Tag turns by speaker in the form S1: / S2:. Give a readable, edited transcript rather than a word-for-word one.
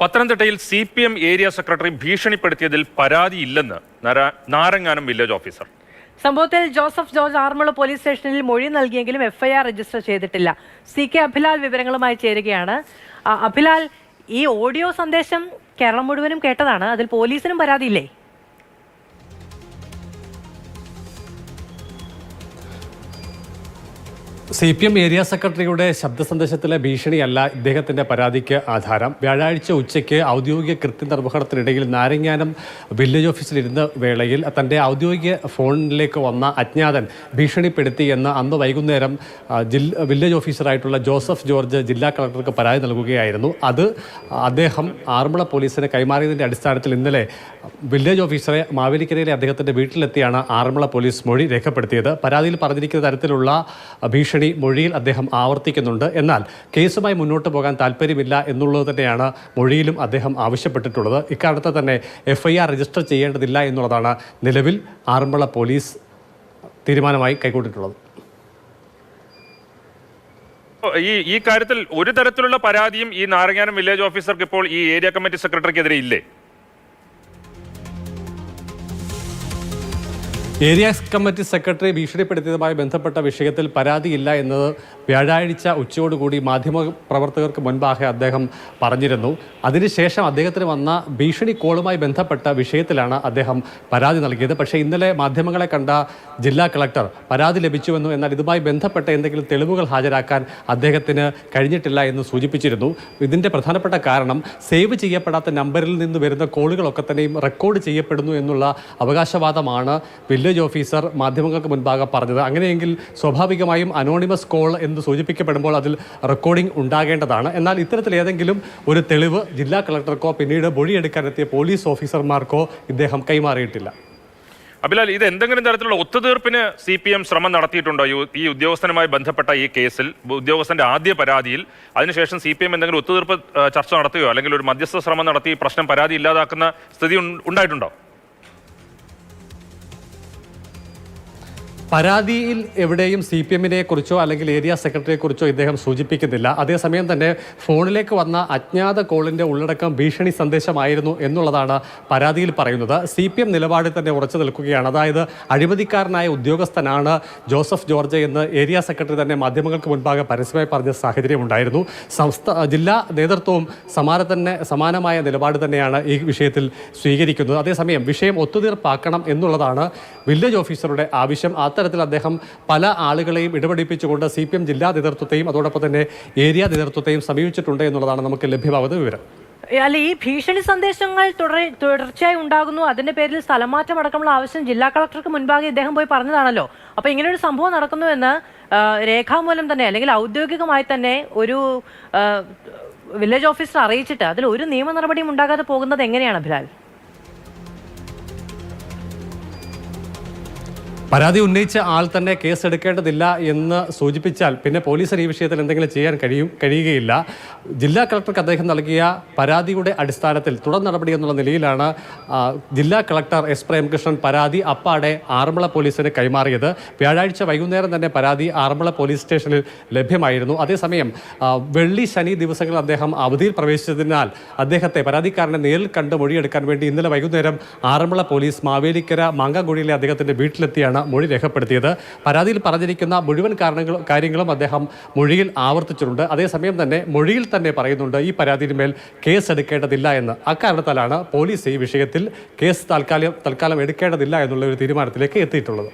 S1: പത്തനംതിട്ടയിൽ CPM area secretary ഭീഷണിപ്പെടുത്തിയതിൽ പരാതിയില്ലെന്ന് നാരങ്ങാനം വില്ലേജ് ഓഫീസർ.
S2: സംഭവത്തിൽ ജോസഫ് ജോർജ് ആറന്മുള പോലീസ് സ്റ്റേഷനിൽ മൊഴി നൽകിയെങ്കിലും FIR രജിസ്റ്റർ ചെയ്തിട്ടില്ല. CK അഭിലാൽ വിവരങ്ങളുമായി ചേരുകയാണ്. അഭിലാൽ, ഈ ഓഡിയോ സന്ദേശം കേരളം മുഴുവനും കേട്ടതാണ്. അതിൽ പോലീസിനും പരാതിയില്ലേ?
S3: CPM ഏരിയ സെക്രട്ടറിയുടെ ശബ്ദ സന്ദേശത്തിലെ ഭീഷണിയല്ല ഇദ്ദേഹത്തിൻ്റെ പരാതിക്ക് ആധാരം. വ്യാഴാഴ്ച ഉച്ചയ്ക്ക് ഔദ്യോഗിക കൃത്യനിർവഹണത്തിനിടയിൽ നാരങ്ങാനം വില്ലേജ് ഓഫീസിലിരുന്ന വേളയിൽ തൻ്റെ ഔദ്യോഗിക ഫോണിലേക്ക് വന്ന അജ്ഞാതൻ ഭീഷണിപ്പെടുത്തി എന്ന് അന്ന് വൈകുന്നേരം വില്ലേജ് ഓഫീസറായിട്ടുള്ള ജോസഫ് ജോർജ് ജില്ലാ കളക്ടർക്ക് പരാതി നൽകുകയായിരുന്നു. അത് അദ്ദേഹം ആറന്മുള പോലീസിന് കൈമാറിയതിൻ്റെ അടിസ്ഥാനത്തിൽ ഇന്നലെ വില്ലേജ് ഓഫീസറെ മാവേലിക്കരയിലെ അദ്ദേഹത്തിൻ്റെ വീട്ടിലെത്തിയാണ് ആറന്മുള പോലീസ് മൊഴി രേഖപ്പെടുത്തിയത്. പരാതിയിൽ പറഞ്ഞിരിക്കുന്ന തരത്തിലുള്ള ഭീഷണി മൊഴിയിൽ അദ്ദേഹം ആവർത്തിക്കുന്നുണ്ട്. എന്നാൽ കേസുമായി മുന്നോട്ട് പോകാൻ താല്പര്യമില്ല എന്നുള്ളത് തന്നെയാണ് മൊഴിയിലും അദ്ദേഹം ആവശ്യപ്പെട്ടിട്ടുള്ളത്. ഇക്കാലത്ത് തന്നെ FIR രജിസ്റ്റർ ചെയ്യേണ്ടതില്ല എന്നുള്ളതാണ് നിലവിൽ ആറന്മുള പോലീസ് തീരുമാനമായി കൈക്കൊണ്ടിട്ടുള്ളത്.
S1: ഈ കാര്യത്തിൽ ഒരു തരത്തിലുള്ള പരാതിയും ഈ നാരങ്ങാനം വില്ലേജ് ഓഫീസർക്ക് ഇപ്പോൾ ഈ ഏരിയ കമ്മിറ്റി സെക്രട്ടറിക്കെതിരെ ഇല്ലേ?
S3: ഏരിയ കമ്മിറ്റി സെക്രട്ടറി ഭീഷണിപ്പെടുത്തിയതുമായി ബന്ധപ്പെട്ട വിഷയത്തിൽ പരാതിയില്ല എന്നത് വ്യാഴാഴ്ച ഉച്ചയോടുകൂടി മാധ്യമപ്രവർത്തകർക്ക് മുൻപാകെ അദ്ദേഹം പറഞ്ഞിരുന്നു. അതിനുശേഷം അദ്ദേഹത്തിന് വന്ന ഭീഷണി കോളുമായി ബന്ധപ്പെട്ട വിഷയത്തിലാണ് അദ്ദേഹം പരാതി നൽകിയത്. പക്ഷേ ഇന്നലെ മാധ്യമങ്ങളെ കണ്ട ജില്ലാ കളക്ടർ പരാതി ലഭിച്ചുവെന്നു, എന്നാൽ ഇതുമായി ബന്ധപ്പെട്ട എന്തെങ്കിലും തെളിവുകൾ ഹാജരാക്കാൻ അദ്ദേഹത്തിന് കഴിഞ്ഞിട്ടില്ല എന്ന് സൂചിപ്പിച്ചിരുന്നു. ഇതിൻ്റെ പ്രധാനപ്പെട്ട കാരണം സേവ് ചെയ്യപ്പെടാത്ത നമ്പറിൽ നിന്ന് വരുന്ന കോളുകളൊക്കെ തന്നെയും റെക്കോർഡ് ചെയ്യപ്പെടുന്നു എന്നുള്ള അവകാശവാദമാണ് വില്ലേജ് ഓഫീസർ മാധ്യമങ്ങൾക്ക് മുൻപാകെ പറഞ്ഞത്. അങ്ങനെയെങ്കിൽ സ്വാഭാവികമായും അനോണിമസ് കോൾ എന്ന് സൂചിപ്പിക്കപ്പെടുമ്പോൾ അതിൽ റെക്കോർഡിംഗ് ഉണ്ടാകേണ്ടതാണ്. എന്നാൽ ഇത്തരത്തിൽ ഏതെങ്കിലും ഒരു തെളിവ് ജില്ലാ കളക്ടർക്കോ പിന്നീട് മൊഴിയെടുക്കാനെത്തിയ പോലീസ് ഓഫീസർമാർക്കോ ഇദ്ദേഹം കൈമാറിയിട്ടില്ല.
S1: അഭിലാൽ, ഇത് എന്തെങ്കിലും തരത്തിലുള്ള ഒത്തുതീർപ്പിന് CPM ശ്രമം നടത്തിയിട്ടുണ്ടോ? ഈ ഉദ്യോഗസ്ഥനുമായി ബന്ധപ്പെട്ട ഈ കേസിൽ ഉദ്യോഗസ്ഥന്റെ ആദ്യ പരാതിയിൽ അതിനുശേഷം CPM എന്തെങ്കിലും ഒത്തുതീർപ്പ് ചർച്ച നടത്തുകയോ അല്ലെങ്കിൽ ഒരു മധ്യസ്ഥ ശ്രമം നടത്തി പ്രശ്നം പരാതി ഇല്ലാതാക്കുന്ന സ്ഥിതി ഉണ്ടായിട്ടുണ്ടോ?
S3: പരാതിയിൽ എവിടെയും CPM-നെ കുറിച്ചോ അല്ലെങ്കിൽ ഏരിയ സെക്രട്ടറിയെക്കുറിച്ചോ ഇദ്ദേഹം സൂചിപ്പിക്കുന്നില്ല. അതേസമയം തന്നെ ഫോണിലേക്ക് വന്ന അജ്ഞാത കോളിൻ്റെ ഉള്ളടക്കം ഭീഷണി സന്ദേശമായിരുന്നു എന്നുള്ളതാണ് പരാതിയിൽ പറയുന്നത്. CPM നിലപാടിൽ തന്നെ ഉറച്ചു നിൽക്കുകയാണ്. അതായത് അഴിമതിക്കാരനായ ഉദ്യോഗസ്ഥനാണ് ജോസഫ് ജോർജ് എന്ന് ഏരിയ സെക്രട്ടറി തന്നെ മാധ്യമങ്ങൾക്ക് മുൻപാകെ പരസ്യമായി പറഞ്ഞ സാഹചര്യം ഉണ്ടായിരുന്നു. ജില്ലാ നേതൃത്വവും സമാനമായ നിലപാട് തന്നെയാണ് ഈ വിഷയത്തിൽ സ്വീകരിക്കുന്നത്. അതേസമയം വിഷയം ഒത്തുതീർപ്പാക്കണം എന്നുള്ളതാണ് വില്ലേജ് ഓഫീസറുടെ ആവശ്യം. അത്തരത്തിൽ അദ്ദേഹം പല ആളുകളെയും ഇടപെടിപ്പിച്ചുകൊണ്ട് CPM ജില്ലാ നേതൃത്വത്തെയും അതോടൊപ്പം തന്നെ ഏരിയ നേതൃത്വത്തെയും സമീപിച്ചിട്ടുണ്ട് എന്നുള്ളതാണ് നമുക്ക് ലഭ്യമാകുന്ന വിവരം.
S2: അല്ല, ഈ ഭീഷണി സന്ദേശങ്ങൾ തുടർച്ചയായി ഉണ്ടാകുന്നു, അതിന്റെ പേരിൽ സ്ഥലമാറ്റം അടക്കമുള്ള ആവശ്യം ജില്ലാ കളക്ടർക്ക് മുൻപാകെ ഇദ്ദേഹം പോയി പറഞ്ഞതാണല്ലോ. അപ്പൊ ഇങ്ങനെയൊരു സംഭവം നടക്കുന്നു എന്ന് രേഖാമൂലം തന്നെ അല്ലെങ്കിൽ ഔദ്യോഗികമായി തന്നെ ഒരു വില്ലേജ് ഓഫീസർ അറിയിച്ചിട്ട് അതിൽ ഒരു നിയമ നടപടിയും ഉണ്ടാകാതെ പോകുന്നത് എങ്ങനെയാണ് അഭിലാൽ?
S3: പരാതി ഉന്നയിച്ച ആൾ തന്നെ കേസെടുക്കേണ്ടതില്ല എന്ന് സൂചിപ്പിച്ചാൽ പിന്നെ പോലീസിന് ഈ വിഷയത്തിൽ എന്തെങ്കിലും ചെയ്യാൻ കഴിയുകയില്ല. ജില്ലാ കളക്ടർക്ക് അദ്ദേഹം നൽകിയ പരാതിയുടെ അടിസ്ഥാനത്തിൽ തുടർ നടപടി എന്നുള്ള നിലയിലാണ് ജില്ലാ കളക്ടർ S. പ്രേംകൃഷ്ണൻ പരാതി അപ്പാടെ ആറന്മുള പോലീസിന് കൈമാറിയത്. വ്യാഴാഴ്ച വൈകുന്നേരം തന്നെ പരാതി ആറന്മുള പോലീസ് സ്റ്റേഷനിൽ ലഭ്യമായിരുന്നു. അതേസമയം വെള്ളി ശനി ദിവസങ്ങളിൽ അദ്ദേഹം അവധിയിൽ പ്രവേശിച്ചതിനാൽ അദ്ദേഹത്തെ പരാതിക്കാരനെ നേരിൽ കണ്ട് മൊഴിയെടുക്കാൻ വേണ്ടി ഇന്നലെ വൈകുന്നേരം ആറന്മുള പോലീസ് മാവേലിക്കര മാങ്കാങ്കുഴിയിലെ അദ്ദേഹത്തിൻ്റെ വീട്ടിലെത്തിയാണ് മൊഴി രേഖപ്പെടുത്തിയത്. പരാതിയിൽ പറഞ്ഞിരിക്കുന്ന മുഴുവൻ കാര്യങ്ങളും അദ്ദേഹം മൊഴിയിൽ ആവർത്തിച്ചിട്ടുണ്ട്. അതേസമയം തന്നെ മൊഴിയിൽ തന്നെ പറയുന്നുണ്ട് ഈ പരാതിയിന്മേൽ കേസ് എടുക്കേണ്ടതില്ല എന്ന്. അക്കാരണത്താലാണ് പോലീസ് ഈ വിഷയത്തിൽ കേസ് തൽക്കാലം എടുക്കേണ്ടതില്ല എന്നുള്ള ഒരു തീരുമാനത്തിലേക്ക് എത്തിയിട്ടുള്ളത്.